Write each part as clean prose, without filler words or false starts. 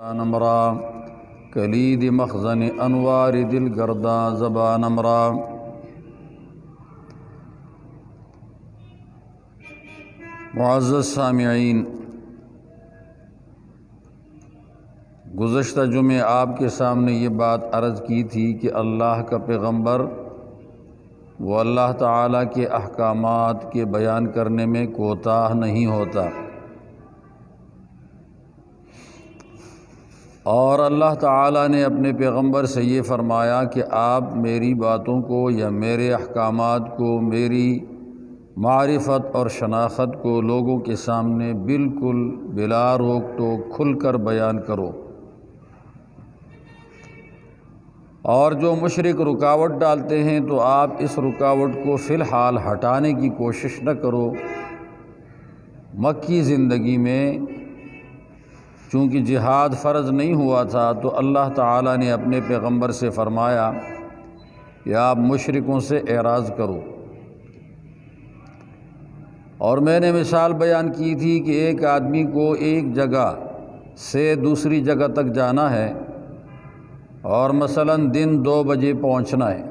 نمرا کلید مخزن انوار دل گرداں زبان نمرا۔ معزز سامعین، گزشتہ جمعے آپ کے سامنے یہ بات عرض کی تھی کہ اللہ کا پیغمبر وہ اللہ تعالیٰ کے احکامات کے بیان کرنے میں کوتاہ نہیں ہوتا، اور اللہ تعالیٰ نے اپنے پیغمبر سے یہ فرمایا کہ آپ میری باتوں کو یا میرے احکامات کو، میری معرفت اور شناخت کو لوگوں کے سامنے بالکل بلا روک ٹوک کھل کر بیان کرو، اور جو مشرک رکاوٹ ڈالتے ہیں تو آپ اس رکاوٹ کو فی الحال ہٹانے کی کوشش نہ کرو۔ مکی زندگی میں چونکہ جہاد فرض نہیں ہوا تھا تو اللہ تعالیٰ نے اپنے پیغمبر سے فرمایا کہ آپ مشرکوں سے اعراض کرو، اور میں نے مثال بیان کی تھی کہ ایک آدمی کو ایک جگہ سے دوسری جگہ تک جانا ہے، اور مثلاً دن 2 بجے پہنچنا ہے،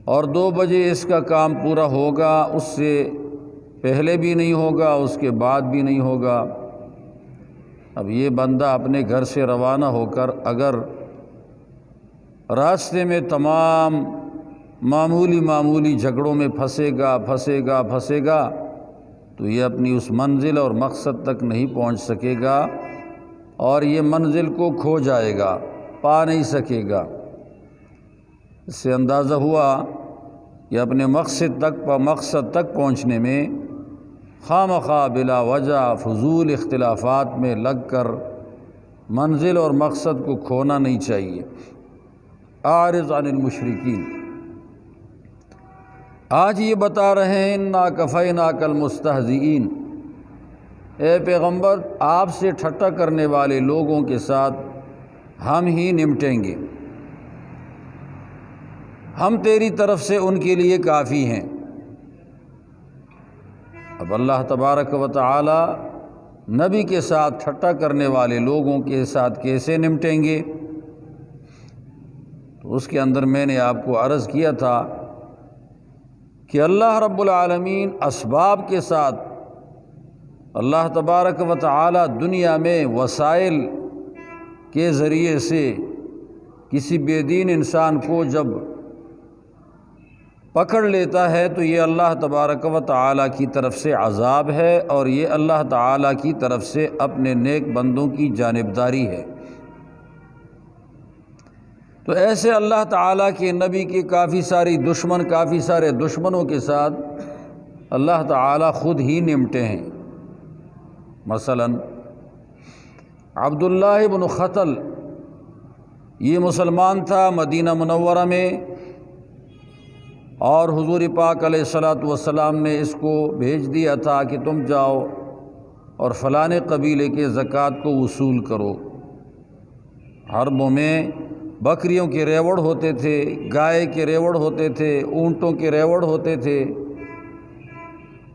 اور 2 بجے اس کا کام پورا ہوگا، اس سے پہلے بھی نہیں ہوگا، اس کے بعد بھی نہیں ہوگا۔ اب یہ بندہ اپنے گھر سے روانہ ہو کر اگر راستے میں تمام معمولی جھگڑوں میں پھنسے گا تو یہ اپنی اس منزل اور مقصد تک نہیں پہنچ سکے گا، اور یہ منزل کو کھو جائے گا، پا نہیں سکے گا۔ اس سے اندازہ ہوا کہ اپنے مقصد تک پہنچنے میں خواہ بلا وجہ فضول اختلافات میں لگ کر منزل اور مقصد کو کھونا نہیں چاہیے۔ اعرض عن المشرکین، آج یہ بتا رہے ہیں انا کفیناک المستہزئین، اے پیغمبر آپ سے ٹھٹا کرنے والے لوگوں کے ساتھ ہم ہی نمٹیں گے، ہم تیری طرف سے ان کے لیے کافی ہیں۔ اب اللہ تبارک و تعالی نبی کے ساتھ ٹھٹا کرنے والے لوگوں کے ساتھ کیسے نمٹیں گے؟ تو اس کے اندر میں نے آپ کو عرض کیا تھا کہ اللہ رب العالمین اسباب کے ساتھ، اللہ تبارک و تعالی دنیا میں وسائل کے ذریعے سے کسی بے دین انسان کو جب پکڑ لیتا ہے تو یہ اللہ تبارک و تعالی کی طرف سے عذاب ہے، اور یہ اللہ تعالی کی طرف سے اپنے نیک بندوں کی جانبداری ہے۔ تو ایسے اللہ تعالیٰ کے نبی کے کافی سارے دشمنوں کے ساتھ اللہ تعالیٰ خود ہی نمٹے ہیں۔ مثلا عبداللہ بن خطل، یہ مسلمان تھا مدینہ منورہ میں، اور حضور پاک علیہ الصلاۃ والسلام نے اس کو بھیج دیا تھا کہ تم جاؤ اور فلاں قبیلے کے زکوٰۃ کو وصول کرو۔ حربوں میں بکریوں کے ریوڑ ہوتے تھے، گائے کے ریوڑ ہوتے تھے، اونٹوں کے ریوڑ ہوتے تھے،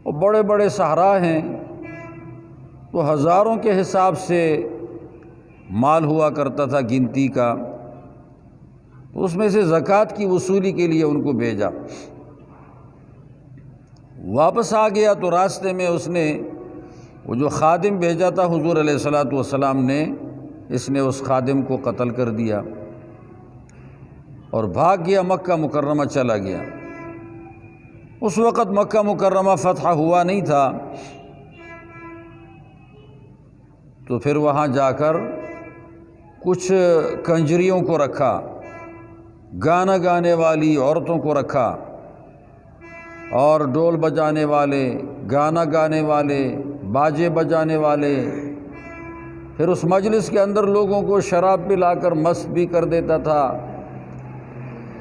اور بڑے بڑے صحرا ہیں، تو ہزاروں کے حساب سے مال ہوا کرتا تھا گنتی کا، تو اس میں سے زکوٰۃ کی وصولی کے لیے ان کو بھیجا۔ واپس آ گیا تو راستے میں اس نے وہ جو خادم بھیجا تھا حضور علیہ الصلاۃ والسلام نے، اس نے اس خادم کو قتل کر دیا اور بھاگ گیا، مکہ مکرمہ چلا گیا۔ اس وقت مکہ مکرمہ فتح ہوا نہیں تھا، تو پھر وہاں جا کر کچھ کنجریوں کو رکھا، گانا گانے والی عورتوں کو رکھا، اور ڈول بجانے والے، گانا گانے والے، باجے بجانے والے، پھر اس مجلس کے اندر لوگوں کو شراب پلا کر مست بھی کر دیتا تھا،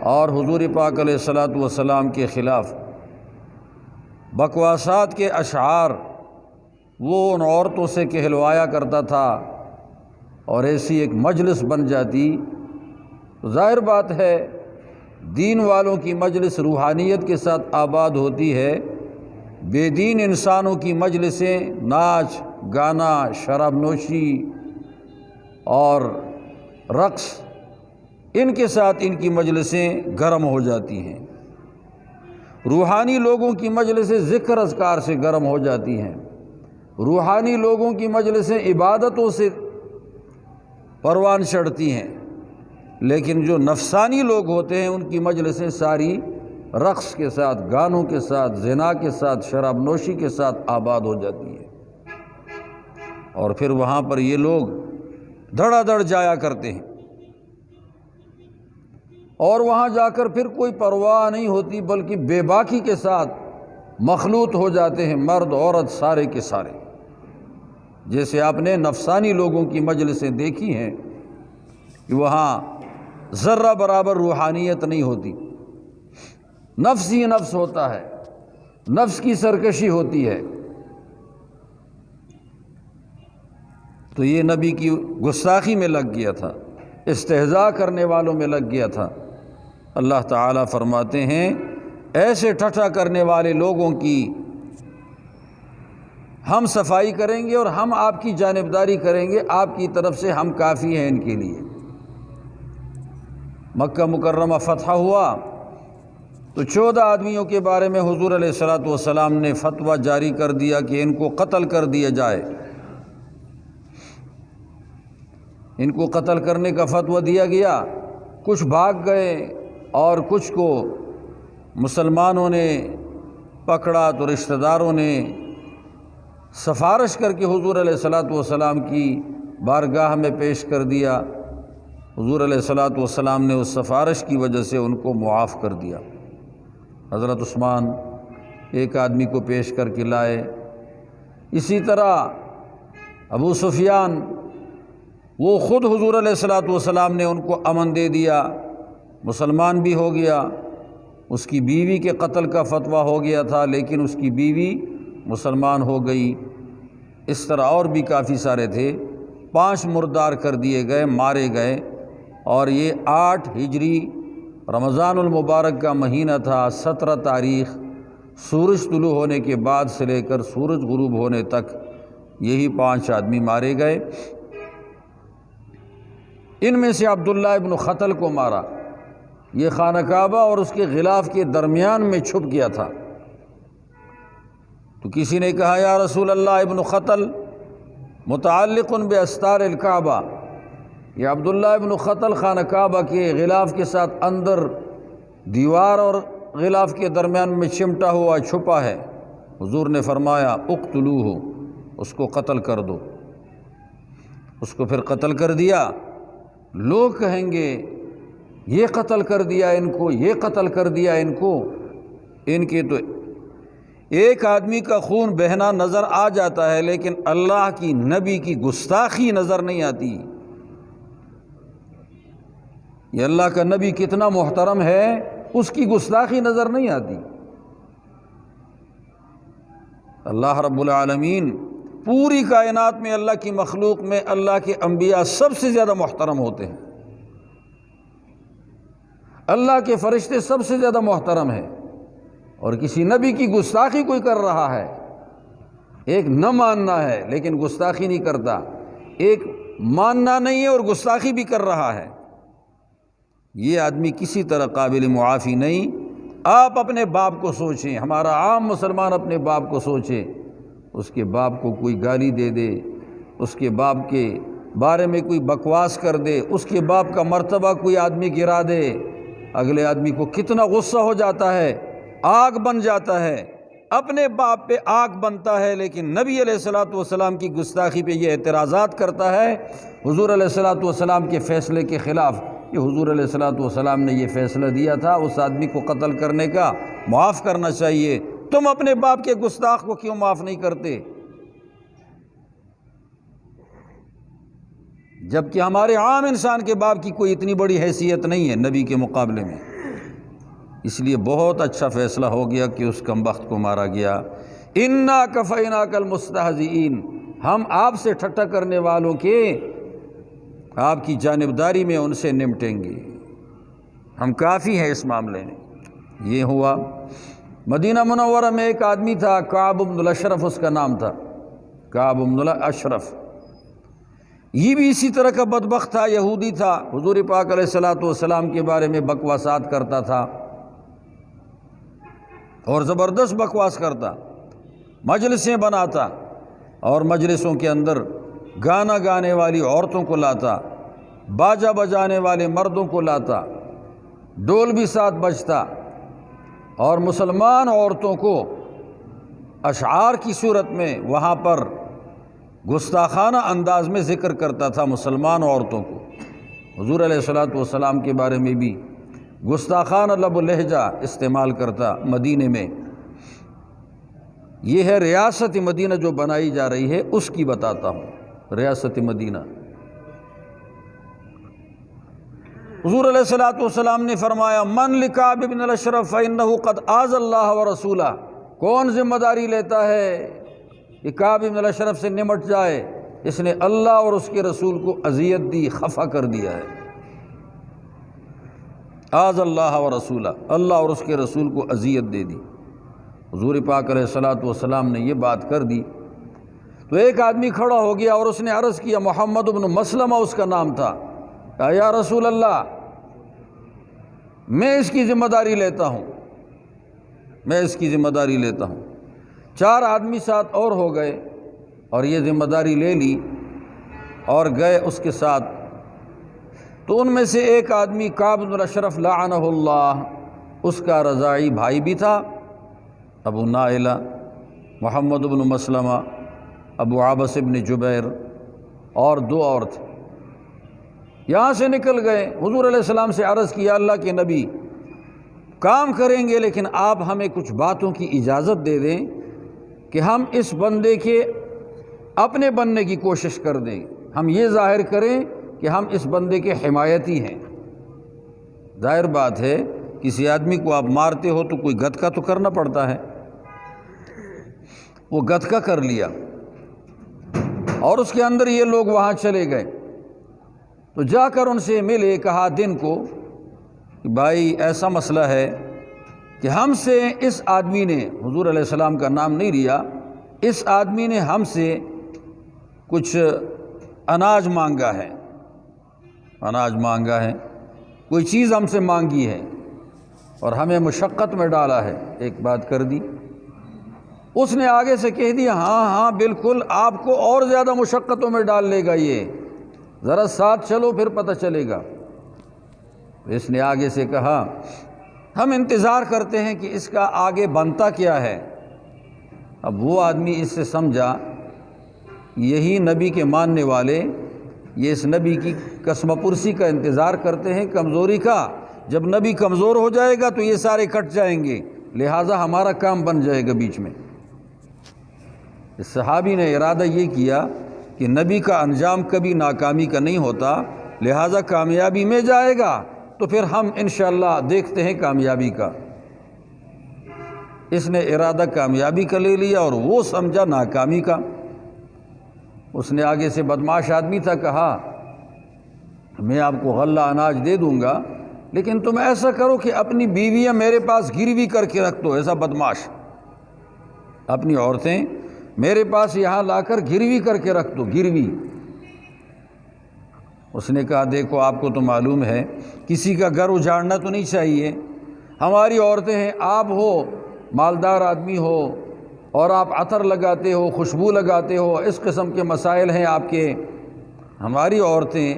اور حضور پاک علیہ الصلاۃ والسلام کے خلاف بکواسات کے اشعار وہ ان عورتوں سے کہلوایا کرتا تھا، اور ایسی ایک مجلس بن جاتی۔ ظاہر بات ہے دین والوں کی مجلس روحانیت کے ساتھ آباد ہوتی ہے، بے دین انسانوں کی مجلسیں ناچ گانا، شراب نوشی اور رقص، ان کے ساتھ ان کی مجلسیں گرم ہو جاتی ہیں۔ روحانی لوگوں کی مجلسیں ذکر اذکار سے گرم ہو جاتی ہیں، روحانی لوگوں کی مجلسیں عبادتوں سے پروان چڑھتی ہیں، لیکن جو نفسانی لوگ ہوتے ہیں ان کی مجلسیں ساری رقص کے ساتھ، گانوں کے ساتھ، زنا کے ساتھ، شراب نوشی کے ساتھ آباد ہو جاتی ہے، اور پھر وہاں پر یہ لوگ دھڑا دھڑ جایا کرتے ہیں، اور وہاں جا کر پھر کوئی پرواہ نہیں ہوتی، بلکہ بے باکی کے ساتھ مخلوط ہو جاتے ہیں، مرد عورت سارے کے سارے۔ جیسے آپ نے نفسانی لوگوں کی مجلسیں دیکھی ہیں کہ وہاں ذرہ برابر روحانیت نہیں ہوتی، نفس ہی نفس ہوتا ہے، نفس کی سرکشی ہوتی ہے۔ تو یہ نبی کی گستاخی میں لگ گیا تھا، استہزاء کرنے والوں میں لگ گیا تھا۔ اللہ تعالیٰ فرماتے ہیں ایسے ٹھٹھا کرنے والے لوگوں کی ہم صفائی کریں گے اور ہم آپ کی جانبداری کریں گے، آپ کی طرف سے ہم کافی ہیں ان کے لیے۔ مکہ مکرمہ فتح ہوا تو 14 آدمیوں کے بارے میں حضور علیہ الصلوۃ والسلام نے فتویٰ جاری کر دیا کہ ان کو قتل کر دیا جائے۔ ان کو قتل کرنے کا فتویٰ دیا گیا، کچھ بھاگ گئے اور کچھ کو مسلمانوں نے پکڑا تو رشتہ داروں نے سفارش کر کے حضور علیہ الصلوۃ والسلام کی بارگاہ میں پیش کر دیا۔ حضور علیہ الصلوۃ والسلام نے اس سفارش کی وجہ سے ان کو معاف کر دیا۔ حضرت عثمان ایک آدمی کو پیش کر کے لائے، اسی طرح ابو سفیان وہ خود حضور علیہ الصلوۃ والسلام نے ان کو امن دے دیا، مسلمان بھی ہو گیا۔ اس کی بیوی کے قتل کا فتویٰ ہو گیا تھا لیکن اس کی بیوی مسلمان ہو گئی۔ اس طرح اور بھی کافی سارے تھے، 5 مردار کر دیے گئے، مارے گئے، اور یہ 8 ہجری رمضان المبارک کا مہینہ تھا، 17 تاریخ سورج طلوع ہونے کے بعد سے لے کر سورج غروب ہونے تک یہی 5 آدمی مارے گئے۔ ان میں سے عبداللہ ابن خطل کو مارا، یہ خانہ کعبہ اور اس کے غلاف کے درمیان میں چھپ گیا تھا۔ تو کسی نے کہا یا رسول اللہ ابن خطل متعلق باستار الکعبہ، یہ عبداللہ ابن خطل خانہ کعبہ کے غلاف کے ساتھ اندر دیوار اور غلاف کے درمیان میں چمٹا ہوا چھپا ہے۔ حضور نے فرمایا اقتلوہ، اس کو قتل کر دو۔ اس کو پھر قتل کر دیا۔ لوگ کہیں گے یہ قتل کر دیا ان کو، یہ قتل کر دیا ان کو۔ ان کے تو ایک آدمی کا خون بہنا نظر آ جاتا ہے لیکن اللہ کی نبی کی گستاخی نظر نہیں آتی۔ یہ اللہ کا نبی کتنا محترم ہے، اس کی گستاخی نظر نہیں آتی۔ اللہ رب العالمین پوری کائنات میں، اللہ کی مخلوق میں اللہ کے انبیاء سب سے زیادہ محترم ہوتے ہیں، اللہ کے فرشتے سب سے زیادہ محترم ہیں، اور کسی نبی کی گستاخی کوئی کر رہا ہے، ایک نہ ماننا ہے لیکن گستاخی نہیں کرتا، ایک ماننا نہیں ہے اور گستاخی بھی کر رہا ہے، یہ آدمی کسی طرح قابل معافی نہیں۔ آپ اپنے باپ کو سوچیں، ہمارا عام مسلمان اپنے باپ کو سوچے، اس کے باپ کو کوئی گالی دے دے، اس کے باپ کے بارے میں کوئی بکواس کر دے، اس کے باپ کا مرتبہ کوئی آدمی گرا دے، اگلے آدمی کو کتنا غصہ ہو جاتا ہے، آگ بن جاتا ہے، اپنے باپ پہ آگ بنتا ہے، لیکن نبی علیہ الصلوۃ والسلام کی گستاخی پہ یہ اعتراضات کرتا ہے، حضور علیہ الصلوۃ والسلام کے فیصلے کے خلاف۔ کہ حضور علیہ الصلوۃ والسلام نے یہ فیصلہ دیا تھا اس آدمی کو قتل کرنے کا، معاف کرنا چاہیے، تم اپنے باپ کے گستاخ کو کیوں معاف نہیں کرتے؟ جبکہ ہمارے عام انسان کے باپ کی کوئی اتنی بڑی حیثیت نہیں ہے نبی کے مقابلے میں۔ اس لیے بہت اچھا فیصلہ ہو گیا کہ اس کمبخت کو مارا گیا۔ انا کفیناک المستہزئین، ہم آپ سے ٹھٹھا کرنے والوں کے آپ کی جانبداری میں ان سے نمٹیں گے، ہم کافی ہیں اس معاملے میں۔ یہ ہوا۔ مدینہ منورہ میں ایک آدمی تھا، کعب بن الاشرف اس کا نام تھا، کعب بن الاشرف، یہ بھی اسی طرح کا بدبخت تھا، یہودی تھا، حضور پاک علیہ الصلوۃ والسلام کے بارے میں بکواسات کرتا تھا اور زبردست بکواس کرتا، مجلسیں بناتا اور مجلسوں کے اندر گانا گانے والی عورتوں کو لاتا، باجا بجانے والے مردوں کو لاتا، ڈول بھی ساتھ بجتا، اور مسلمان عورتوں کو اشعار کی صورت میں وہاں پر گستاخانہ انداز میں ذکر کرتا تھا مسلمان عورتوں کو۔ حضور علیہ الصلوۃ والسلام کے بارے میں بھی گستاخانہ لب و لہجہ استعمال کرتا مدینے میں۔ یہ ہے ریاست مدینہ جو بنائی جا رہی ہے، اس کی بتاتا ہوں، ریاست مدینہ۔ حضور علیہ الصلوۃ والسلام نے فرمایا من لکعب بن الاشرف فإنہ قد آذى اللہ ورسولہ، کون ذمہ داری لیتا ہے کہ کعب بن الاشرف سے نمٹ جائے، اس نے اللہ اور اس کے رسول کو اذیت دی، خفا کر دیا ہے۔ آذى اللہ ورسولہ، اللہ اور اس کے رسول کو اذیت دے دی۔ حضور پاک علیہ الصلوۃ والسلام نے یہ بات کر دی تو ایک آدمی کھڑا ہو گیا اور اس نے عرض کیا، محمد بن مسلمہ اس کا نام تھا، کہا یا رسول اللہ میں اس کی ذمہ داری لیتا ہوں، میں اس کی ذمہ داری لیتا ہوں۔ 4 آدمی ساتھ اور ہو گئے اور یہ ذمہ داری لے لی اور گئے اس کے ساتھ۔ تو ان میں سے ایک آدمی کعب بن الاشرف لعنہ اللہ، اس کا رضاعی بھائی بھی تھا، ابو نائلہ، محمد بن مسلمہ، ابو عبس بن جبیر، اور 2 اور تھے۔ یہاں سے نکل گئے، حضور علیہ السلام سے عرض کیا اللہ کے نبی کام کریں گے لیکن آپ ہمیں کچھ باتوں کی اجازت دے دیں کہ ہم اس بندے کے اپنے بننے کی کوشش کر دیں، ہم یہ ظاہر کریں کہ ہم اس بندے کے حمایتی ہیں۔ ظاہر بات ہے کسی آدمی کو آپ مارتے ہو تو کوئی گتکا تو کرنا پڑتا ہے، وہ گتکا کر لیا اور اس کے اندر یہ لوگ وہاں چلے گئے تو جا کر ان سے ملے، کہا دن کو کہ بھائی ایسا مسئلہ ہے کہ ہم سے اس آدمی نے، حضور علیہ السلام کا نام نہیں لیا، اس آدمی نے ہم سے کچھ اناج مانگا ہے، اناج مانگا ہے، کوئی چیز ہم سے مانگی ہے اور ہمیں مشقت میں ڈالا ہے۔ ایک بات کر دی، اس نے آگے سے کہہ دیا ہاں ہاں بالکل آپ کو اور زیادہ مشقتوں میں ڈال لے گا، یہ ذرا ساتھ چلو پھر پتہ چلے گا۔ اس نے آگے سے کہا ہم انتظار کرتے ہیں کہ اس کا آگے بنتا کیا ہے۔ اب وہ آدمی اس سے سمجھا یہی نبی کے ماننے والے یہ اس نبی کی قسم پرسی کا انتظار کرتے ہیں، کمزوری کا، جب نبی کمزور ہو جائے گا تو یہ سارے کٹ جائیں گے، لہٰذا ہمارا کام بن جائے گا بیچ میں۔ اس صحابی نے ارادہ یہ کیا کہ نبی کا انجام کبھی ناکامی کا نہیں ہوتا، لہٰذا کامیابی میں جائے گا تو پھر ہم انشاءاللہ دیکھتے ہیں کامیابی کا۔ اس نے ارادہ کامیابی کا لے لیا اور وہ سمجھا ناکامی کا۔ اس نے آگے سے بدمعاش آدمی تھا، کہا میں آپ کو غلہ اناج دے دوں گا لیکن تم ایسا کرو کہ اپنی بیویاں میرے پاس گروی کر کے رکھ دو۔ ایسا بدمعاش، اپنی عورتیں میرے پاس یہاں لا کر گروی کر کے رکھ دو، گروی۔ اس نے کہا دیکھو آپ کو تو معلوم ہے کسی کا گھر اجاڑنا تو نہیں چاہیے، ہماری عورتیں ہیں، آپ ہو مالدار آدمی ہو اور آپ عطر لگاتے ہو، خوشبو لگاتے ہو، اس قسم کے مسائل ہیں آپ کے، ہماری عورتیں،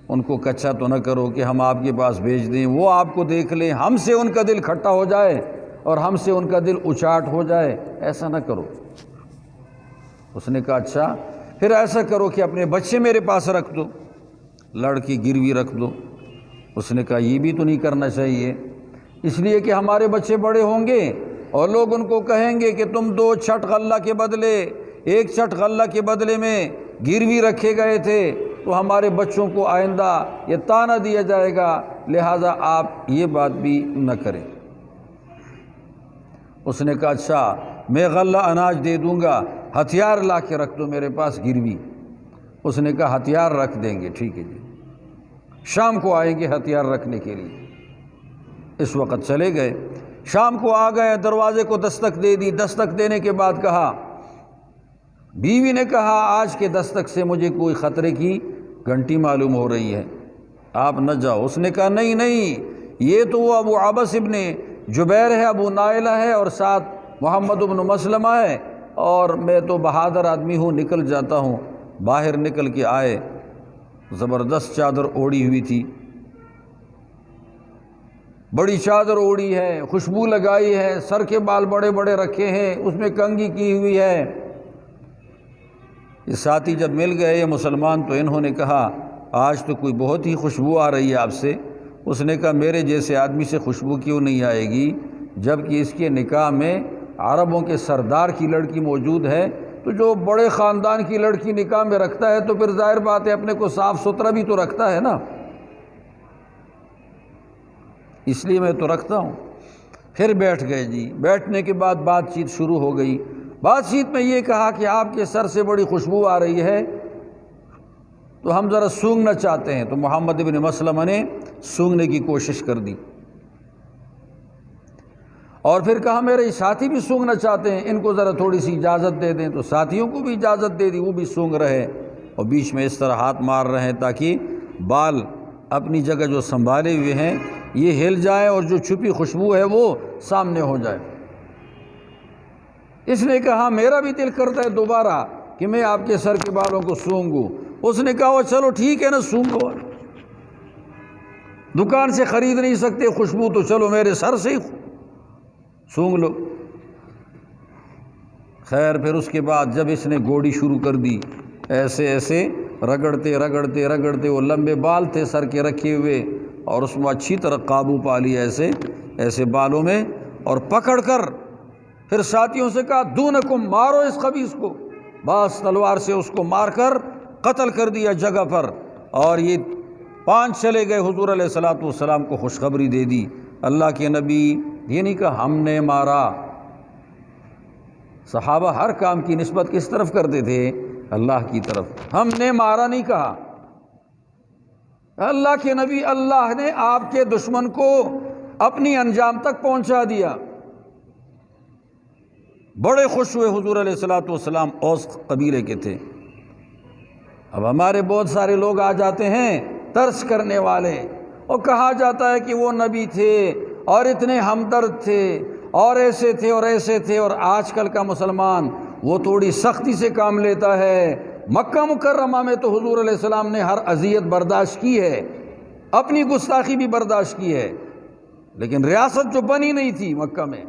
ان کو کچا تو نہ کرو کہ ہم آپ کے پاس بھیج دیں، وہ آپ کو دیکھ لیں، ہم سے ان کا دل کھٹا ہو جائے اور ہم سے ان کا دل اچاٹ ہو جائے، ایسا نہ کرو۔ اس نے کہا اچھا پھر ایسا کرو کہ اپنے بچے میرے پاس رکھ دو، لڑکی گروی رکھ دو۔ اس نے کہا یہ بھی تو نہیں کرنا چاہیے، اس لیے کہ ہمارے بچے بڑے ہوں گے اور لوگ ان کو کہیں گے کہ تم 2 چھٹ غلہ کے بدلے 1 چھٹ غلہ کے بدلے میں گروی رکھے گئے تھے، تو ہمارے بچوں کو آئندہ یہ طعنہ دیا جائے گا، لہٰذا آپ یہ بات بھی نہ کریں۔ اس نے کہا اچھا میں غلہ اناج دے دوں گا، ہتھیار لا کے رکھ دو میرے پاس گروی۔ اس نے کہا ہتھیار رکھ دیں گے، ٹھیک ہے جی، شام کو آئیں گے ہتھیار رکھنے کے لیے۔ اس وقت چلے گئے، شام کو آ گئے، دروازے کو دستک دے دی، دستک دینے کے بعد کہا بیوی نے کہا آج کے دستک سے مجھے کوئی خطرے کی گھنٹی معلوم ہو رہی ہے، آپ نہ جاؤ۔ اس نے کہا نہیں نہیں، یہ تو وہ ابو عبس ابن جبیر ہے، ابو نائلہ ہے، اور ساتھ محمد ابن مسلمہ ہے، اور میں تو بہادر آدمی ہوں، نکل جاتا ہوں۔ باہر نکل کے آئے، زبردست چادر اوڑھی ہوئی تھی، بڑی چادر اوڑھی ہے، خوشبو لگائی ہے، سر کے بال بڑے بڑے رکھے ہیں، اس میں کنگھی کی ہوئی ہے۔ یہ ساتھی جب مل گئے یہ مسلمان تو انہوں نے کہا آج تو کوئی بہت ہی خوشبو آ رہی ہے آپ سے۔ اس نے کہا میرے جیسے آدمی سے خوشبو کیوں نہیں آئے گی، جب کہ اس کے نکاح میں عربوں کے سردار کی لڑکی موجود ہے، تو جو بڑے خاندان کی لڑکی نکاح میں رکھتا ہے تو پھر ظاہر بات ہے اپنے کو صاف ستھرا بھی تو رکھتا ہے نا، اس لیے میں تو رکھتا ہوں۔ پھر بیٹھ گئے جی، بیٹھنے کے بعد بات چیت شروع ہو گئی۔ بات چیت میں یہ کہا کہ آپ کے سر سے بڑی خوشبو آ رہی ہے تو ہم ذرا سونگنا چاہتے ہیں، تو محمد ابن مسلمہ نے سونگنے کی کوشش کر دی، اور پھر کہا میرے ساتھی بھی سونگنا چاہتے ہیں، ان کو ذرا تھوڑی سی اجازت دے دیں، تو ساتھیوں کو بھی اجازت دے دی، وہ بھی سونگ رہے، اور بیچ میں اس طرح ہاتھ مار رہے ہیں تاکہ بال اپنی جگہ جو سنبھالے ہوئے ہیں یہ ہل جائے اور جو چھپی خوشبو ہے وہ سامنے ہو جائے۔ اس نے کہا میرا بھی دل کرتا ہے دوبارہ کہ میں آپ کے سر کے بالوں کو سونگوں۔ اس نے کہا وہ چلو ٹھیک ہے نا، سونگو، دکان سے خرید نہیں سکتے خوشبو تو چلو میرے سر سے ہی سونگ لو۔ خیر پھر اس کے بعد جب اس نے گوڑی شروع کر دی، ایسے ایسے رگڑتے رگڑتے رگڑتے، وہ لمبے بال تھے سر کے رکھے ہوئے، اور اس میں اچھی طرح قابو پا لیا ایسے ایسے بالوں میں، اور پکڑ کر پھر ساتھیوں سے کہا دونکم، مارو اس خبیث کو، بس تلوار سے اس کو مار کر قتل کر دیا جگہ پر۔ اور یہ 5 چلے گئے، حضور علیہ الصلوۃ والسلام کو خوشخبری دے دی۔ اللہ کے نبی یہ نہیں کہا ہم نے مارا، صحابہ ہر کام کی نسبت کس طرف کرتے تھے؟ اللہ کی طرف۔ ہم نے مارا نہیں کہا، اللہ کے نبی اللہ نے آپ کے دشمن کو اپنی انجام تک پہنچا دیا۔ بڑے خوش ہوئے حضور علیہ الصلوۃ والسلام، اوس قبیلے کے تھے۔ اب ہمارے بہت سارے لوگ آ جاتے ہیں ترس کرنے والے، اور کہا جاتا ہے کہ وہ نبی تھے اور اتنے ہمدرد تھے اور ایسے تھے اور ایسے تھے، اور آج کل کا مسلمان وہ تھوڑی سختی سے کام لیتا ہے۔ مکہ مکرمہ میں تو حضور علیہ السلام نے ہر اذیت برداشت کی ہے، اپنی گستاخی بھی برداشت کی ہے، لیکن ریاست جو بنی نہیں تھی مکہ میں،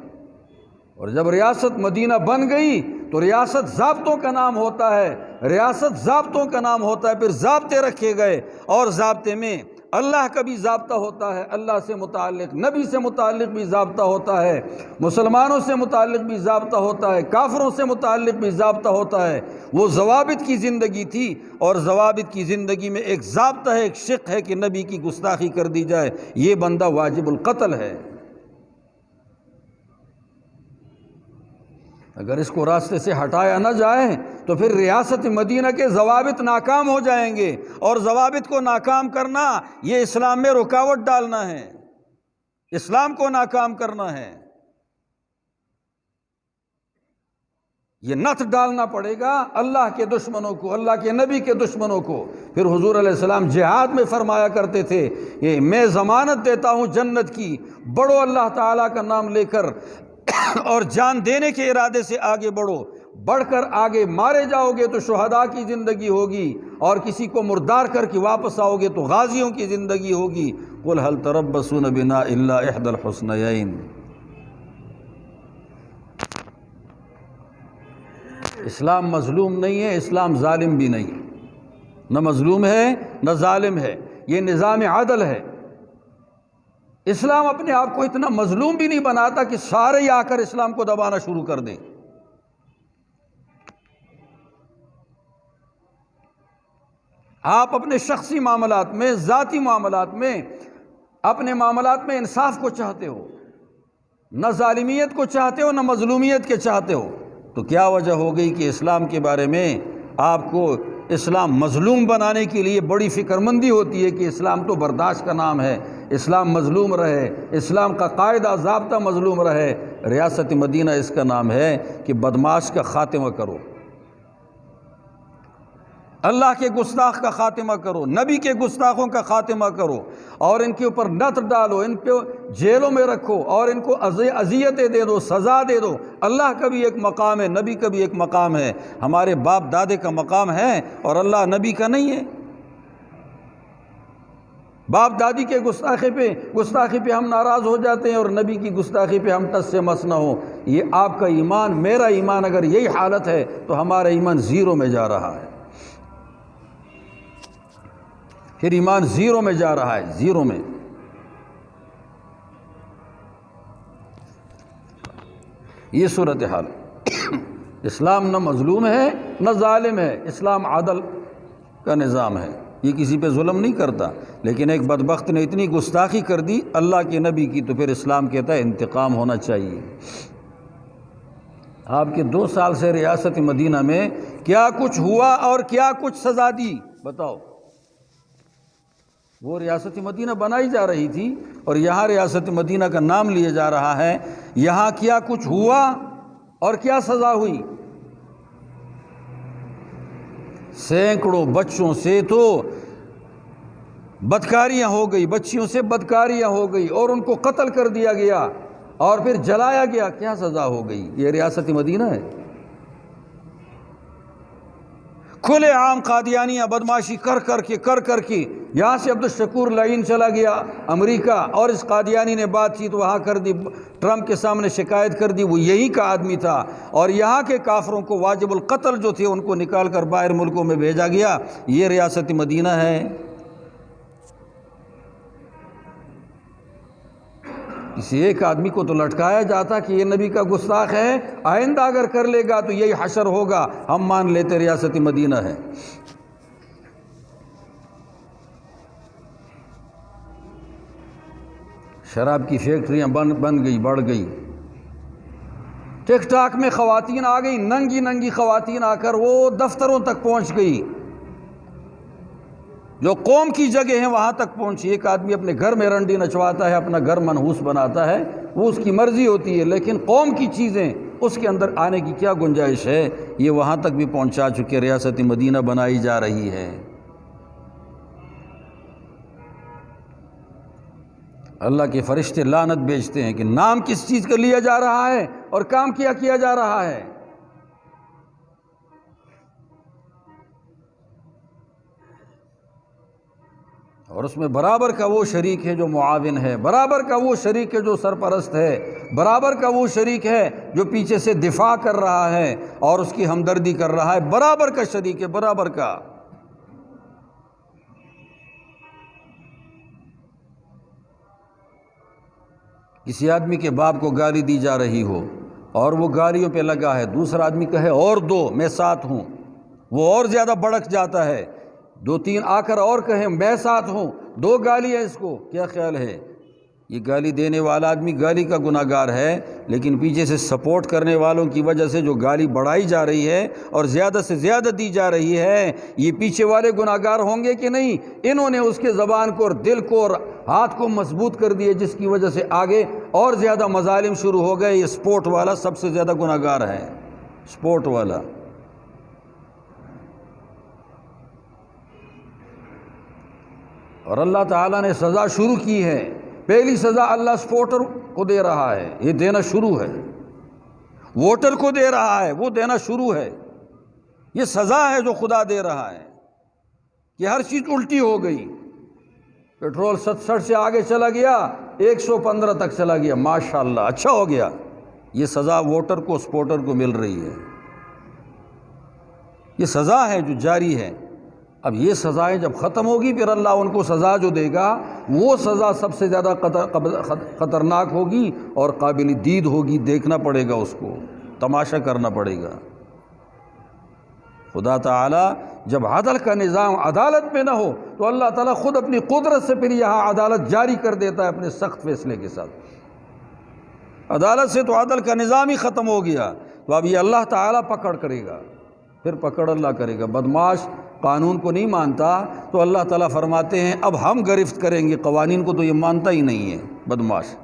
اور جب ریاست مدینہ بن گئی تو ریاست ضابطوں کا نام ہوتا ہے، ریاست ضابطوں کا نام ہوتا ہے، پھر ضابطے رکھے گئے، اور ضابطے میں اللہ کا بھی ضابطہ ہوتا ہے، اللہ سے متعلق، نبی سے متعلق بھی ضابطہ ہوتا ہے، مسلمانوں سے متعلق بھی ضابطہ ہوتا ہے، کافروں سے متعلق بھی ضابطہ ہوتا ہے۔ وہ ضوابط کی زندگی تھی، اور ضوابط کی زندگی میں ایک ضابطہ ہے، ایک شق ہے کہ نبی کی گستاخی کر دی جائے، یہ بندہ واجب القتل ہے۔ اگر اس کو راستے سے ہٹایا نہ جائے تو پھر ریاست مدینہ کے ضوابط ناکام ہو جائیں گے، اور ضوابط کو ناکام کرنا یہ اسلام میں رکاوٹ ڈالنا ہے، اسلام کو ناکام کرنا ہے، یہ نتھ ڈالنا پڑے گا اللہ کے دشمنوں کو، اللہ کے نبی کے دشمنوں کو۔ پھر حضور علیہ السلام جہاد میں فرمایا کرتے تھے کہ میں ضمانت دیتا ہوں جنت کی، بڑھو اللہ تعالیٰ کا نام لے کر اور جان دینے کے ارادے سے آگے بڑھو، بڑھ کر آگے مارے جاؤ گے تو شہداء کی زندگی ہوگی، اور کسی کو مردار کر کے واپس آؤ گے تو غازیوں کی زندگی ہوگی۔ قل هل تربصون بنا الا احدى الحسنيين۔ اسلام مظلوم نہیں ہے، اسلام ظالم بھی نہیں، نہ مظلوم ہے نہ ظالم ہے، یہ نظام عدل ہے۔ اسلام اپنے آپ کو اتنا مظلوم بھی نہیں بناتا کہ سارے ہی آ کر اسلام کو دبانا شروع کر دیں۔ آپ اپنے شخصی معاملات میں، ذاتی معاملات میں، اپنے معاملات میں انصاف کو چاہتے ہو، نہ ظالمیت کو چاہتے ہو نہ مظلومیت کے چاہتے ہو، تو کیا وجہ ہو گئی کہ اسلام کے بارے میں آپ کو اسلام مظلوم بنانے کے لیے بڑی فکر مندی ہوتی ہے کہ اسلام تو برداشت کا نام ہے، اسلام مظلوم رہے، اسلام کا قاعدہ ضابطہ مظلوم رہے۔ ریاست مدینہ اس کا نام ہے کہ بدماش کا خاتمہ کرو، اللہ کے گستاخ کا خاتمہ کرو، نبی کے گستاخوں کا خاتمہ کرو، اور ان کے اوپر نطر ڈالو، ان پہ جیلوں میں رکھو، اور ان کو اذیتیں دے دو، سزا دے دو۔ اللہ کا بھی ایک مقام ہے، نبی کا بھی ایک مقام ہے، ہمارے باپ دادے کا مقام ہے اور اللہ نبی کا نہیں ہے۔ باپ دادی کے گستاخی پہ ہم ناراض ہو جاتے ہیں اور نبی کی گستاخی پہ ہم ٹس سے مس نہ ہو۔ یہ آپ کا ایمان، میرا ایمان اگر یہی حالت ہے تو ہمارا ایمان زیرو میں جا رہا ہے، پھر ایمان زیرو میں جا رہا ہے، زیرو میں۔ یہ صورتحال ہے۔ اسلام نہ مظلوم ہے نہ ظالم ہے، اسلام عدل کا نظام ہے، یہ کسی پہ ظلم نہیں کرتا۔ لیکن ایک بدبخت نے اتنی گستاخی کر دی اللہ کے نبی کی، تو پھر اسلام کہتا ہے انتقام ہونا چاہیے۔ آپ کے 2 سال سے ریاست مدینہ میں کیا کچھ ہوا اور کیا کچھ سزا دی، بتاؤ۔ وہ ریاست مدینہ بنائی جا رہی تھی اور یہاں ریاست مدینہ کا نام لیا جا رہا ہے، یہاں کیا کچھ ہوا اور کیا سزا ہوئی؟ سینکڑوں بچوں سے تو بدکاریاں ہو گئی، بچیوں سے بدکاریاں ہو گئی اور ان کو قتل کر دیا گیا اور پھر جلایا گیا۔ کیا سزا ہو گئی؟ یہ ریاست مدینہ ہے؟ کھلے عام قادیانیاں بدماشی کر کے یہاں سے عبدالشکور لعین چلا گیا امریکہ، اور اس قادیانی نے بات چیت وہاں کر دی، ٹرمپ کے سامنے شکایت کر دی، وہ یہی کا آدمی تھا، اور یہاں کے کافروں کو واجب القتل جو تھے ان کو نکال کر باہر ملکوں میں بھیجا گیا۔ یہ ریاست مدینہ ہے؟ کسی ایک آدمی کو تو لٹکایا جاتا کہ یہ نبی کا گستاخ ہے، آئندہ اگر کر لے گا تو یہی حشر ہوگا، ہم مان لیتے ریاست مدینہ ہے۔ شراب کی فیکٹریاں بن گئی، بڑھ گئی۔ ٹک ٹاک میں خواتین آ گئی، ننگی خواتین آ کر وہ دفتروں تک پہنچ گئی، جو قوم کی جگہ ہیں وہاں تک پہنچی۔ ایک آدمی اپنے گھر میں رنڈی نچواتا ہے، اپنا گھر منحوس بناتا ہے، وہ اس کی مرضی ہوتی ہے، لیکن قوم کی چیزیں اس کے اندر آنے کی کیا گنجائش ہے؟ یہ وہاں تک بھی پہنچا چکے، ریاست مدینہ بنائی جا رہی ہے۔ اللہ کے فرشتے لعنت بھیجتے ہیں کہ نام کس چیز کا لیا جا رہا ہے اور کام کیا جا رہا ہے۔ اور اس میں برابر کا وہ شریک ہے جو معاون ہے، برابر کا وہ شریک ہے جو سرپرست ہے، برابر کا وہ شریک ہے جو پیچھے سے دفاع کر رہا ہے اور اس کی ہمدردی کر رہا ہے، برابر کا شریک ہے، برابر کا۔ کسی آدمی کے باپ کو گالی دی جا رہی ہو اور وہ گالیوں پہ لگا ہے، دوسرا آدمی کہے اور دو، میں ساتھ ہوں، وہ اور زیادہ بڑک جاتا ہے، 2-3 آ کر اور کہیں میں ساتھ ہوں، 2 گالی ہے اس کو، کیا خیال ہے؟ یہ گالی دینے والا آدمی گالی کا گناہگار ہے، لیکن پیچھے سے سپورٹ کرنے والوں کی وجہ سے جو گالی بڑھائی جا رہی ہے اور زیادہ سے زیادہ دی جا رہی ہے، یہ پیچھے والے گناہگار ہوں گے کہ نہیں؟ انہوں نے اس کے زبان کو اور دل کو اور ہاتھ کو مضبوط کر دیے، جس کی وجہ سے آگے اور زیادہ مظالم شروع ہو گئے۔ یہ سپورٹ والا سب سے زیادہ گناہگار ہے، سپورٹ والا۔ اور اللہ تعالیٰ نے سزا شروع کی ہے، پہلی سزا اللہ سپورٹر کو دے رہا ہے، یہ دینا شروع ہے، ووٹر کو دے رہا ہے، وہ دینا شروع ہے۔ یہ سزا ہے جو خدا دے رہا ہے کہ ہر چیز الٹی ہو گئی، پیٹرول 67 سے آگے چلا گیا، 115 تک چلا گیا، ماشاءاللہ اچھا ہو گیا۔ یہ سزا ووٹر کو، سپورٹر کو مل رہی ہے، یہ سزا ہے جو جاری ہے۔ اب یہ سزائیں جب ختم ہوگی پھر اللہ ان کو سزا جو دے گا وہ سزا سب سے زیادہ خطرناک ہوگی اور قابل دید ہوگی، دیکھنا پڑے گا، اس کو تماشا کرنا پڑے گا۔ خدا تعالیٰ جب عدل کا نظام عدالت میں نہ ہو تو اللہ تعالیٰ خود اپنی قدرت سے پھر یہاں عدالت جاری کر دیتا ہے اپنے سخت فیصلے کے ساتھ۔ عدالت سے تو عدل کا نظام ہی ختم ہو گیا، تو اب یہ اللہ تعالیٰ پکڑ کرے گا، پھر پکڑ اللہ کرے گا۔ بدماش قانون کو نہیں مانتا تو اللہ تعالیٰ فرماتے ہیں اب ہم گرفت کریں گے، قوانین کو تو یہ مانتا ہی نہیں ہے بدماش۔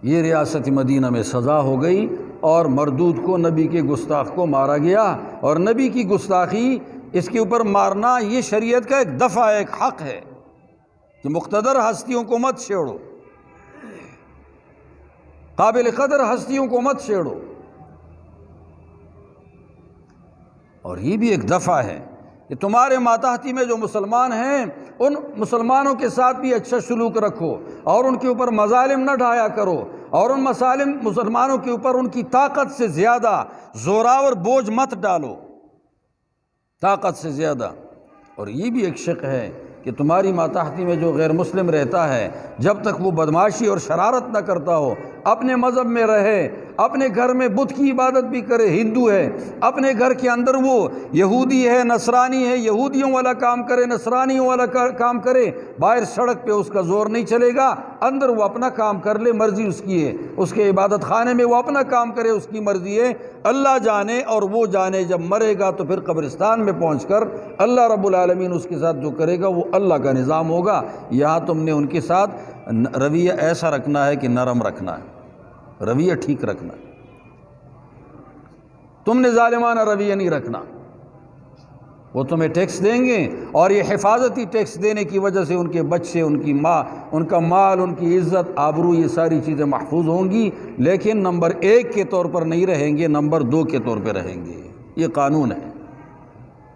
یہ ریاست مدینہ میں سزا ہو گئی اور مردود کو، نبی کے گستاخ کو مارا گیا۔ اور نبی کی گستاخی، اس کے اوپر مارنا یہ شریعت کا ایک دفعہ ہے، ایک حق ہے کہ مقتدر ہستیوں کو مت چھیڑو، قابل قدر ہستیوں کو مت چھیڑو۔ اور یہ بھی ایک دفعہ ہے کہ تمہارے ماتحتی میں جو مسلمان ہیں ان مسلمانوں کے ساتھ بھی اچھا سلوک رکھو اور ان کے اوپر مظالم نہ ڈھایا کرو، اور ان مسلمانوں کے اوپر ان کی طاقت سے زیادہ زوراور بوجھ مت ڈالو، طاقت سے زیادہ۔ اور یہ بھی ایک شق ہے کہ تمہاری ماتحتی میں جو غیر مسلم رہتا ہے، جب تک وہ بدمعاشی اور شرارت نہ کرتا ہو، اپنے مذہب میں رہے، اپنے گھر میں بت کی عبادت بھی کرے، ہندو ہے، اپنے گھر کے اندر وہ یہودی ہے، نصرانی ہے، یہودیوں والا کام کرے، نصرانیوں والا کام کرے، باہر سڑک پہ اس کا زور نہیں چلے گا، اندر وہ اپنا کام کر لے، مرضی اس کی ہے، اس کے عبادت خانے میں وہ اپنا کام کرے، اس کی مرضی ہے، اللہ جانے اور وہ جانے جب مرے گا تو پھر قبرستان میں پہنچ کر اللہ رب العالمین اس کے ساتھ جو کرے گا وہ اللہ کا نظام ہوگا۔ یہاں تم نے ان کے ساتھ رویہ ایسا رکھنا ہے کہ نرم رکھنا ہے، رویہ ٹھیک رکھنا ہے، تم نے ظالمانہ رویہ نہیں رکھنا۔ وہ تمہیں ٹیکس دیں گے اور یہ حفاظتی ٹیکس دینے کی وجہ سے ان کے بچے، ان کی ماں، ان کا مال، ان کی عزت، آبرو، یہ ساری چیزیں محفوظ ہوں گی، لیکن نمبر 1 کے طور پر نہیں رہیں گے، نمبر 2 کے طور پہ رہیں گے۔ یہ قانون ہے۔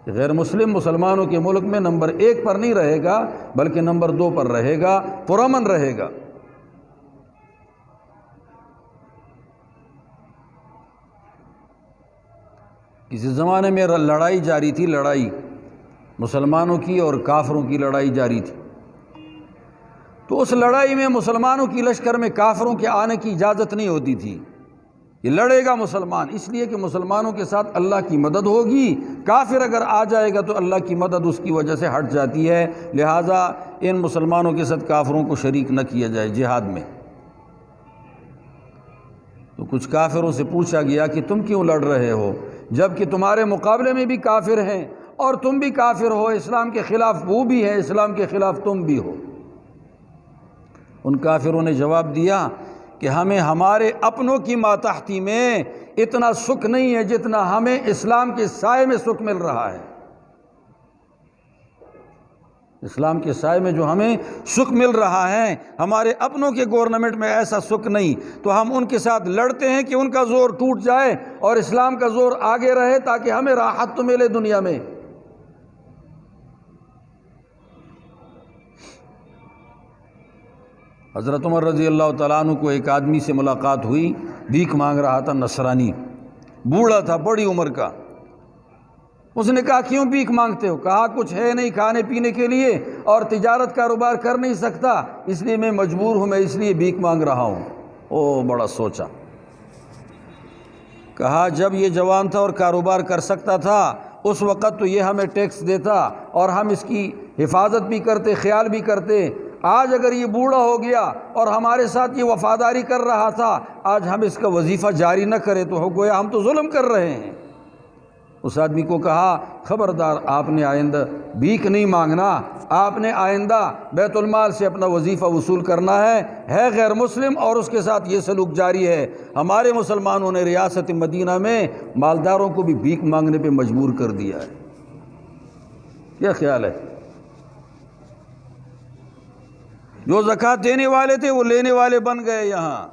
غیر مسلم مسلمانوں کے ملک میں نمبر 1 پر نہیں رہے گا بلکہ نمبر 2 پر رہے گا، پرامن رہے گا۔ کسی زمانے میں لڑائی جاری تھی، لڑائی مسلمانوں کی اور کافروں کی لڑائی جاری تھی، تو اس لڑائی میں مسلمانوں کی لشکر میں کافروں کے آنے کی اجازت نہیں ہوتی تھی۔ یہ لڑے گا مسلمان اس لیے کہ مسلمانوں کے ساتھ اللہ کی مدد ہوگی، کافر اگر آ جائے گا تو اللہ کی مدد اس کی وجہ سے ہٹ جاتی ہے، لہٰذا ان مسلمانوں کے ساتھ کافروں کو شریک نہ کیا جائے جہاد میں۔ تو کچھ کافروں سے پوچھا گیا کہ تم کیوں لڑ رہے ہو جب کہ تمہارے مقابلے میں بھی کافر ہیں اور تم بھی کافر ہو، اسلام کے خلاف وہ بھی ہے، اسلام کے خلاف تم بھی ہو۔ ان کافروں نے جواب دیا کہ ہمیں ہمارے اپنوں کی ماتحتی میں اتنا سکھ نہیں ہے جتنا ہمیں اسلام کے سائے میں سکھ مل رہا ہے۔ اسلام کے سائے میں جو ہمیں سکھ مل رہا ہے، ہمارے اپنوں کے گورنمنٹ میں ایسا سکھ نہیں، تو ہم ان کے ساتھ لڑتے ہیں کہ ان کا زور ٹوٹ جائے اور اسلام کا زور آگے رہے تاکہ ہمیں راحت تو ملے دنیا میں۔ حضرت عمر رضی اللہ تعالیٰ عنہ کو ایک آدمی سے ملاقات ہوئی، بھیک مانگ رہا تھا، نصرانی، بوڑھا تھا، بڑی عمر کا۔ اس نے کہا کیوں بھیک مانگتے ہو؟ کہا کچھ ہے نہیں کھانے پینے کے لیے اور تجارت کاروبار کر نہیں سکتا، اس لیے میں مجبور ہوں، میں اس لیے بھیک مانگ رہا ہوں۔ او بڑا سوچا، کہا جب یہ جوان تھا اور کاروبار کر سکتا تھا اس وقت تو یہ ہمیں ٹیکس دیتا اور ہم اس کی حفاظت بھی کرتے، خیال بھی کرتے۔ آج اگر یہ بوڑھا ہو گیا اور ہمارے ساتھ یہ وفاداری کر رہا تھا، آج ہم اس کا وظیفہ جاری نہ کریں تو ہو گویا ہم تو ظلم کر رہے ہیں۔ اس آدمی کو کہا خبردار، آپ نے آئندہ بھیک نہیں مانگنا، آپ نے آئندہ بیت المال سے اپنا وظیفہ وصول کرنا ہے غیر مسلم اور اس کے ساتھ یہ سلوک جاری ہے۔ ہمارے مسلمانوں نے ریاست مدینہ میں مالداروں کو بھی بھیک مانگنے پہ مجبور کر دیا ہے۔ کیا خیال ہے؟ جو زکوٰۃ دینے والے تھے وہ لینے والے بن گئے یہاں۔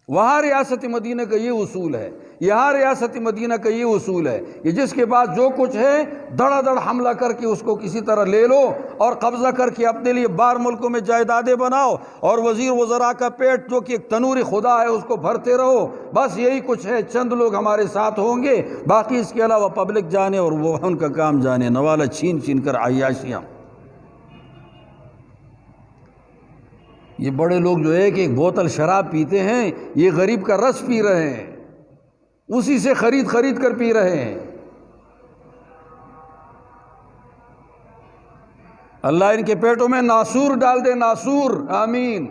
وہاں ریاست مدینہ کا یہ اصول ہے، یہاں ریاست مدینہ کا یہ اصول ہے کہ جس کے پاس جو کچھ ہے دھڑا دھڑ حملہ کر کے اس کو کسی طرح لے لو اور قبضہ کر کے اپنے لیے باہر ملکوں میں جائیدادیں بناؤ اور وزیر وزراء کا پیٹ جو کہ ایک تنور خدا ہے اس کو بھرتے رہو، بس یہی کچھ ہے۔ چند لوگ ہمارے ساتھ ہوں گے، باقی اس کے علاوہ پبلک جانے اور وہ ان کا کام جانے، نوالا چھین چھین کر عیاشیاں۔ یہ بڑے لوگ جو ایک ایک بوتل شراب پیتے ہیں، یہ غریب کا رس پی رہے ہیں، اسی سے خرید کر پی رہے ہیں۔ اللہ ان کے پیٹوں میں ناسور ڈال دے، ناسور، آمین۔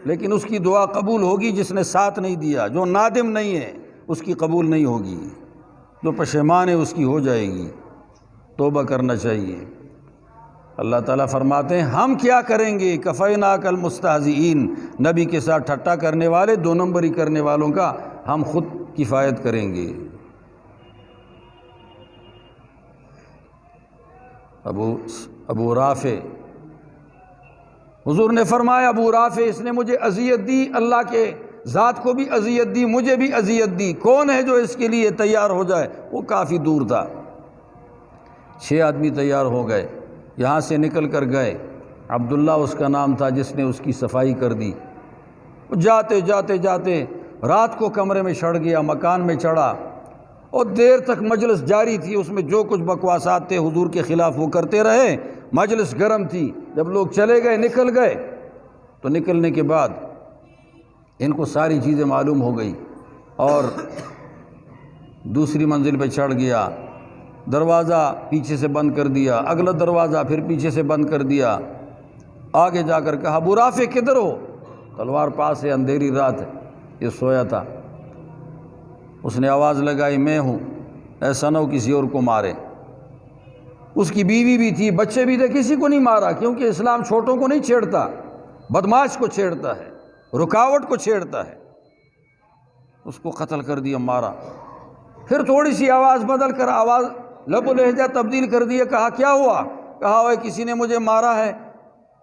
لیکن اس کی دعا قبول ہوگی جس نے ساتھ نہیں دیا، جو نادم نہیں ہے اس کی قبول نہیں ہوگی، جو پشیمان ہے اس کی ہو جائے گی۔ توبہ کرنا چاہیے۔ اللہ تعالیٰ فرماتے ہیں ہم کیا کریں گے، کفیناک المستہزئین، نبی کے ساتھ ٹھٹا کرنے والے، دو نمبری کرنے والوں کا ہم خود کفایت کریں گے۔ ابو رافع، حضور نے فرمایا ابو رافع اس نے مجھے اذیت دی، اللہ کے ذات کو بھی اذیت دی، مجھے بھی اذیت دی، کون ہے جو اس کے لیے تیار ہو جائے؟ وہ کافی دور تھا، 6 آدمی تیار ہو گئے، یہاں سے نکل کر گئے، عبداللہ اس کا نام تھا جس نے اس کی صفائی کر دی۔ جاتے جاتے جاتے رات کو کمرے میں چڑھ گیا، مکان میں چڑھا، اور دیر تک مجلس جاری تھی، اس میں جو کچھ بکواسات تھے حضور کے خلاف وہ کرتے رہے، مجلس گرم تھی۔ جب لوگ چلے گئے، نکل گئے، تو نکلنے کے بعد ان کو ساری چیزیں معلوم ہو گئی، اور دوسری منزل پہ چڑھ گیا، دروازہ پیچھے سے بند کر دیا، اگلا دروازہ پھر پیچھے سے بند کر دیا، آگے جا کر کہا ابو رافع کدھر ہو؟ تلوار پاس ہے، اندھیری رات ہے، یہ سویا تھا۔ اس نے آواز لگائی میں ہوں، ایسا نہ ہو کسی اور کو مارے۔ اس کی بیوی بھی تھی، بچے بھی تھے، کسی کو نہیں مارا، کیونکہ اسلام چھوٹوں کو نہیں چھیڑتا، بدماش کو چھیڑتا ہے، رکاوٹ کو چھیڑتا ہے۔ اس کو قتل کر دیا، مارا۔ پھر تھوڑی سی آواز بدل کر آواز لب و لہجہ تبدیل کر دیا، کہا کیا ہوا؟ کہا اوے کسی نے مجھے مارا ہے۔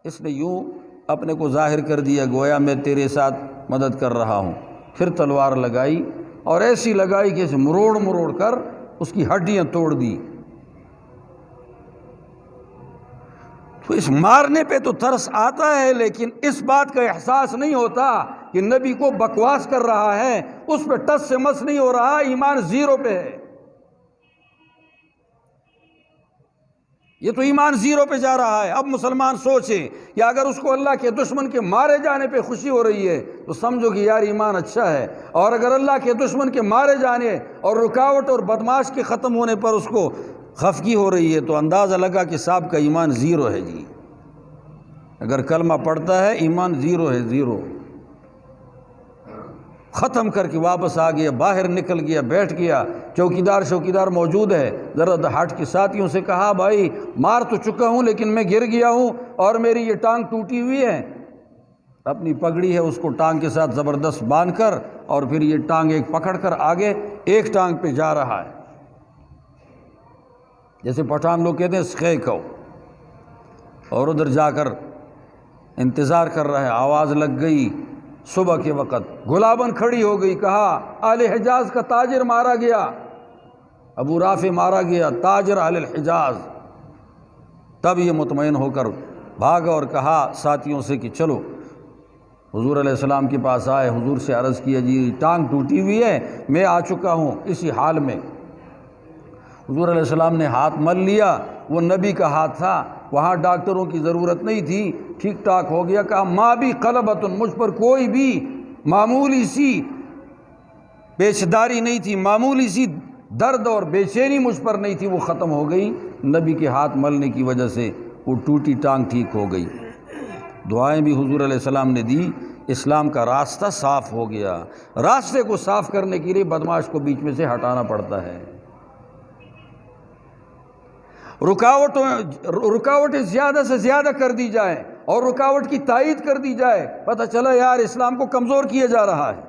اس نے یوں اپنے کو ظاہر کر دیا گویا میں تیرے ساتھ مدد کر رہا ہوں۔ پھر تلوار لگائی، اور ایسی لگائی کہ اسے مروڑ مروڑ کر اس کی ہڈیاں توڑ دی۔ تو اس مارنے پہ تو ترس آتا ہے، لیکن اس بات کا احساس نہیں ہوتا کہ نبی کو بکواس کر رہا ہے، اس پہ ٹس سے مس نہیں ہو رہا، ایمان زیرو پہ ہے۔ یہ تو ایمان زیرو پہ جا رہا ہے۔ اب مسلمان سوچے کہ اگر اس کو اللہ کے دشمن کے مارے جانے پہ خوشی ہو رہی ہے تو سمجھو کہ یار ایمان اچھا ہے، اور اگر اللہ کے دشمن کے مارے جانے اور رکاوٹ اور بدماش کے ختم ہونے پر اس کو خفگی ہو رہی ہے تو اندازہ لگا کہ صاحب کا ایمان زیرو ہے جی۔ اگر کلمہ پڑھتا ہے ایمان زیرو ہے، زیرو۔ ختم کر کے واپس آ گیا، باہر نکل گیا، بیٹھ گیا، چوکیدار موجود ہے، ذرا ہٹ کے ساتھیوں سے کہا بھائی مار تو چکا ہوں لیکن میں گر گیا ہوں اور میری یہ ٹانگ ٹوٹی ہوئی ہے۔ اپنی پگڑی ہے اس کو ٹانگ کے ساتھ زبردست باندھ کر، اور پھر یہ ٹانگ ایک پکڑ کر آگے ایک ٹانگ پہ جا رہا ہے، جیسے پٹھان لوگ کہتے ہیں سخے کو، اور ادھر جا کر انتظار کر رہا ہے۔ آواز لگ گئی صبح کے وقت، گلابن کھڑی ہو گئی، کہا اہل حجاز کا تاجر مارا گیا، ابو رافع مارا گیا، تاجر اہل الحجاز۔ تب یہ مطمئن ہو کر بھاگا اور کہا ساتھیوں سے کہ چلو حضور علیہ السلام کے پاس آئے، حضور سے عرض کیا جی ٹانگ ٹوٹی ہوئی ہے، میں آ چکا ہوں اسی حال میں۔ حضور علیہ السلام نے ہاتھ مل لیا، وہ نبی کا ہاتھ تھا، وہاں ڈاکٹروں کی ضرورت نہیں تھی، ٹھیک ٹھاک ہو گیا۔ کہا ماں بھی قلبۃ، مجھ پر کوئی بھی معمولی سی پیچداری نہیں تھی، معمولی سی درد اور بے چینی مجھ پر نہیں تھی، وہ ختم ہو گئی نبی کے ہاتھ ملنے کی وجہ سے، وہ ٹوٹی ٹانگ ٹھیک ہو گئی۔ دعائیں بھی حضور علیہ السلام نے دی، اسلام کا راستہ صاف ہو گیا۔ راستے کو صاف کرنے کے لیے بدماش کو بیچ میں سے ہٹانا پڑتا ہے۔ رکاوٹیں زیادہ سے زیادہ کر دی جائیں اور رکاوٹ کی تائید کر دی جائے، پتہ چلا یار اسلام کو کمزور کیا جا رہا ہے۔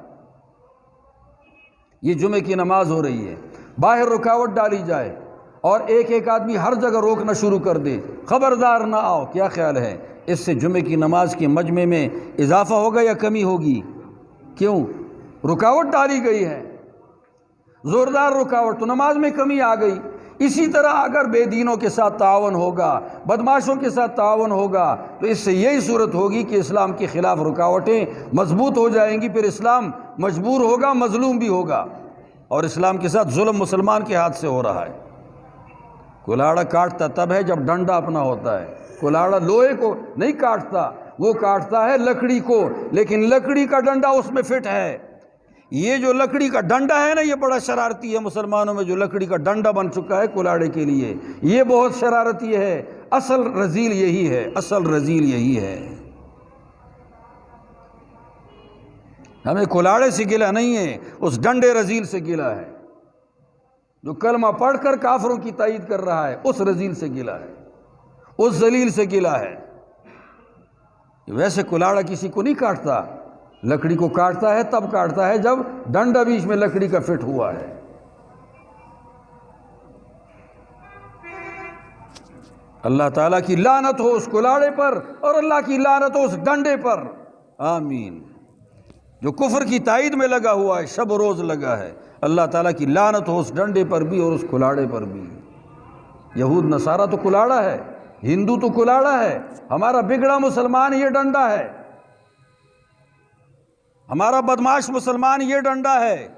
یہ جمعے کی نماز ہو رہی ہے، باہر رکاوٹ ڈالی جائے اور ایک ایک آدمی ہر جگہ روکنا شروع کر دے، خبردار نہ آؤ، کیا خیال ہے اس سے جمعے کی نماز کے مجمع میں اضافہ ہوگا یا کمی ہوگی؟ کیوں؟ رکاوٹ ڈالی گئی ہے، زوردار رکاوٹ، تو نماز میں کمی آ گئی۔ اسی طرح اگر بے دینوں کے ساتھ تعاون ہوگا، بدماشوں کے ساتھ تعاون ہوگا، تو اس سے یہی صورت ہوگی کہ اسلام کے خلاف رکاوٹیں مضبوط ہو جائیں گی، پھر اسلام مجبور ہوگا، مظلوم بھی ہوگا، اور اسلام کے ساتھ ظلم مسلمان کے ہاتھ سے ہو رہا ہے۔ کلاڑا کاٹتا تب ہے جب ڈنڈا اپنا ہوتا ہے، کلاڑا لوہے کو نہیں کاٹتا، وہ کاٹتا ہے لکڑی کو، لیکن لکڑی کا ڈنڈا اس میں فٹ ہے۔ یہ جو لکڑی کا ڈنڈا ہے نا، یہ بڑا شرارتی ہے، مسلمانوں میں جو لکڑی کا ڈنڈا بن چکا ہے کلاڑے کے لیے، یہ بہت شرارتی ہے۔ اصل رذیل یہی ہے، اصل رذیل یہی ہے۔ ہمیں کلاڑے سے گلہ نہیں ہے، اس ڈنڈے رذیل سے گلہ ہے جو کلمہ پڑھ کر کافروں کی تائید کر رہا ہے، اس رذیل سے گلہ ہے۔ اس ذلیل سے گلا ہے۔ ویسے کلاڑا کسی کو نہیں کاٹتا، لکڑی کو کاٹتا ہے تب کاٹتا ہے جب ڈنڈا بیچ میں لکڑی کا فٹ ہوا ہے۔ اللہ تعالیٰ کی لعنت ہو اس کلاڑے پر اور اللہ کی لعنت ہو اس ڈنڈے پر، آمین۔ جو کفر کی تائید میں لگا ہوا ہے، شب و روز لگا ہے، اللہ تعالیٰ کی لعنت ہو اس ڈنڈے پر بھی اور اس کلاڑے پر بھی۔ یہود نصارہ تو کلاڑا ہے، ہندو تو کلاڑا ہے، ہمارا بگڑا مسلمان یہ ڈنڈا ہے، ہمارا بدماش مسلمان یہ ڈنڈا ہے،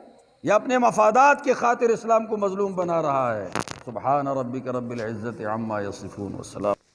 یہ اپنے مفادات کے خاطر اسلام کو مظلوم بنا رہا ہے۔ سبحان ربک رب العزت عما یصفون والسلام۔